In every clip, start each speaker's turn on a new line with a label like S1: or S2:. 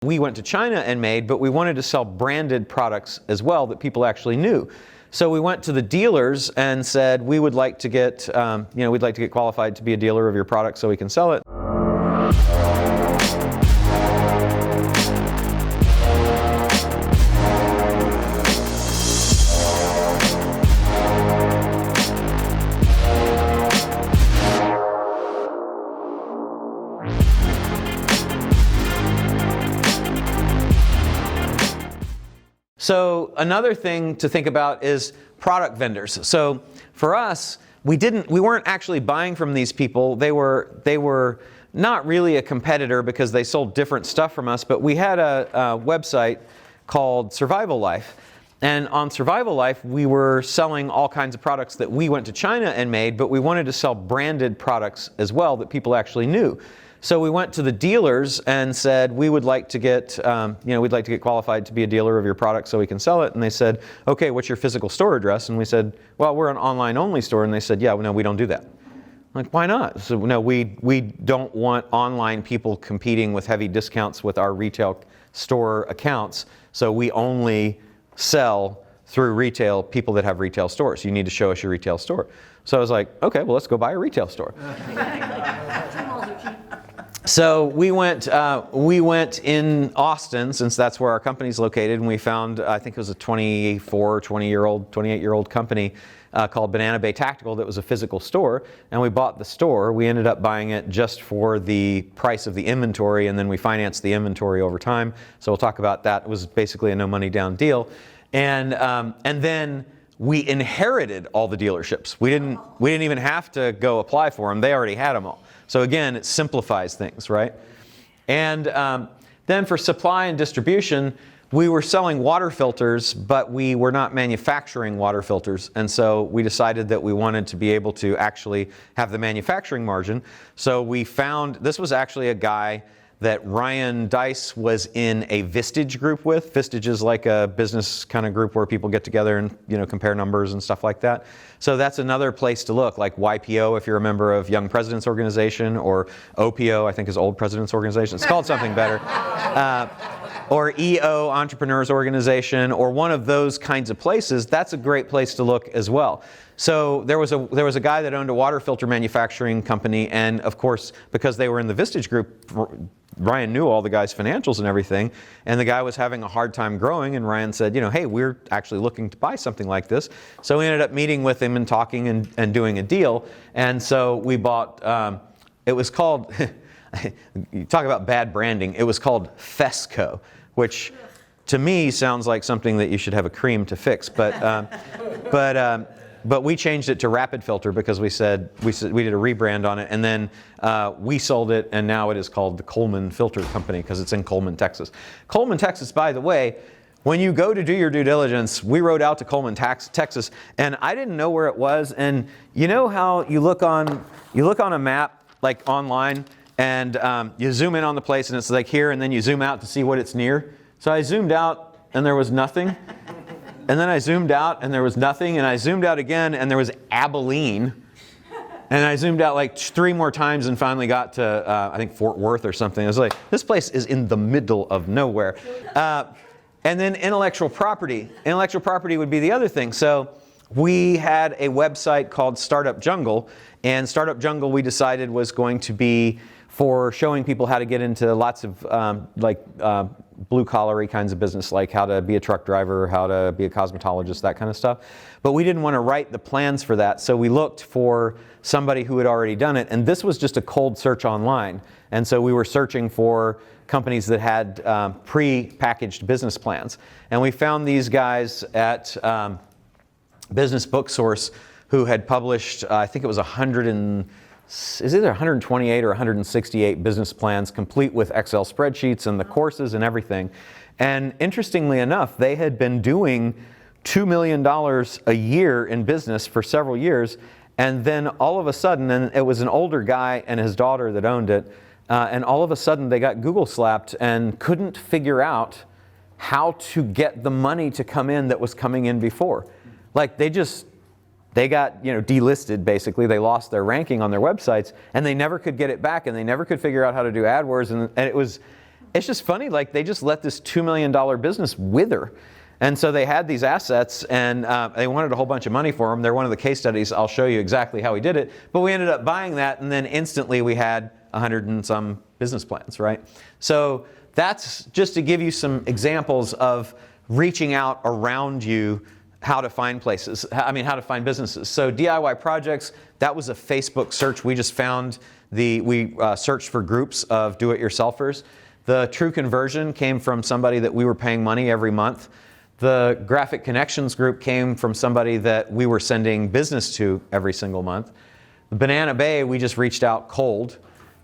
S1: we went to China and made, but we wanted to sell branded products as well that people actually knew. So we went to the dealers and said, we would like to get, we'd like to get qualified to be a dealer of your product so we can sell it. So another thing to think about is product vendors. So for us, we weren't actually buying from these people. They were not really a competitor because they sold different stuff from us, but we had a website called Survival Life. And on Survival Life, we were selling all kinds of products that we went to China and made, but we wanted to sell branded products as well that people actually knew. So we went to the dealers and said, we would like to get, we'd like to get qualified to be a dealer of your product so we can sell it. And they said, okay, what's your physical store address? And we said, well, we're an online only store. And they said, yeah, no, we don't do that. I'm like, why not? So no, we don't want online people competing with heavy discounts with our retail store accounts. So we only sell through retail, people that have retail stores. You need to show us your retail store. So I was like, okay, well, let's go buy a retail store. So we went in Austin, since that's where our company's located, and we found, I think it was a 28-year-old company called Banana Bay Tactical that was a physical store, and we bought the store. We ended up buying it just for the price of the inventory, and then we financed the inventory over time. So we'll talk about that. It was basically a no money down deal. And then we inherited all the dealerships. We didn't even have to go apply for them. They already had them all. So again, it simplifies things, right? And then for supply and distribution, we were selling water filters, but we were not manufacturing water filters. And so we decided that we wanted to be able to actually have the manufacturing margin. So we found, this was actually a guy that Ryan Dice was in a Vistage group with. Vistage is like a business kind of group where people get together and compare numbers and stuff like that. So that's another place to look, like YPO if you're a member of Young Presidents Organization, or OPO, I think is Old Presidents Organization. It's called something better. Or EO, Entrepreneurs Organization, or one of those kinds of places. That's a great place to look as well. So there was a guy that owned a water filter manufacturing company, and of course, because they were in the Vistage group, Ryan knew all the guy's financials and everything, and the guy was having a hard time growing, and Ryan said, hey, we're actually looking to buy something like this. So we ended up meeting with him and talking and doing a deal, and so we bought, it was called, you talk about bad branding, it was called Fesco, which to me sounds like something that you should have a cream to fix, but we changed it to Rapid Filter because we did a rebrand on it, and then we sold it, and now it is called the Coleman Filter Company because it's in Coleman, Texas. Coleman, Texas, by the way, when you go to do your due diligence, we rode out to Coleman, Texas, and I didn't know where it was. And you know how you look on a map like online, and you zoom in on the place, and it's like here, and then you zoom out to see what it's near. So I zoomed out, and there was nothing. And then I zoomed out and there was nothing, and I zoomed out again and there was Abilene. And I zoomed out like 3 more times and finally got to, I think, Fort Worth or something. I was like, this place is in the middle of nowhere. And then intellectual property. Intellectual property would be the other thing. So we had a website called Startup Jungle, and Startup Jungle we decided was going to be for showing people how to get into lots of blue-collar kinds of business, like how to be a truck driver, how to be a cosmetologist, that kind of stuff. But we didn't want to write the plans for that, so we looked for somebody who had already done it, and this was just a cold search online. And so we were searching for companies that had pre-packaged business plans. And we found these guys at Business Book Source who had published, I think it was 128 or 168 business plans, complete with Excel spreadsheets and the courses and everything. And interestingly enough, they had been doing $2 million a year in business for several years. And then all of a sudden, and it was an older guy and his daughter that owned it, and all of a sudden they got Google slapped and couldn't figure out how to get the money to come in that was coming in before. Like they got delisted basically. They lost their ranking on their websites, and they never could get it back, and they never could figure out how to do AdWords, and it's just funny, like they just let this $2 million business wither. And so they had these assets, and they wanted a whole bunch of money for them. They're one of the case studies. I'll show you exactly how we did it. But we ended up buying that, and then instantly we had 100 and some business plans, right? So that's just to give you some examples of reaching out around you, how to find places, how to find businesses. So DIY projects, that was a Facebook search. We just found we searched for groups of do-it-yourselfers. The True Conversion came from somebody that we were paying money every month. The Graphic Connections group came from somebody that we were sending business to every single month. The Banana Bay, we just reached out cold.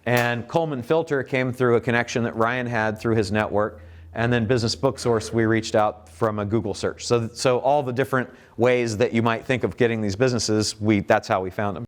S1: And Coleman Filter came through a connection that Ryan had through his network. And then Business Book Source, we reached out from a Google search. So all the different ways that you might think of getting these businesses, that's how we found them.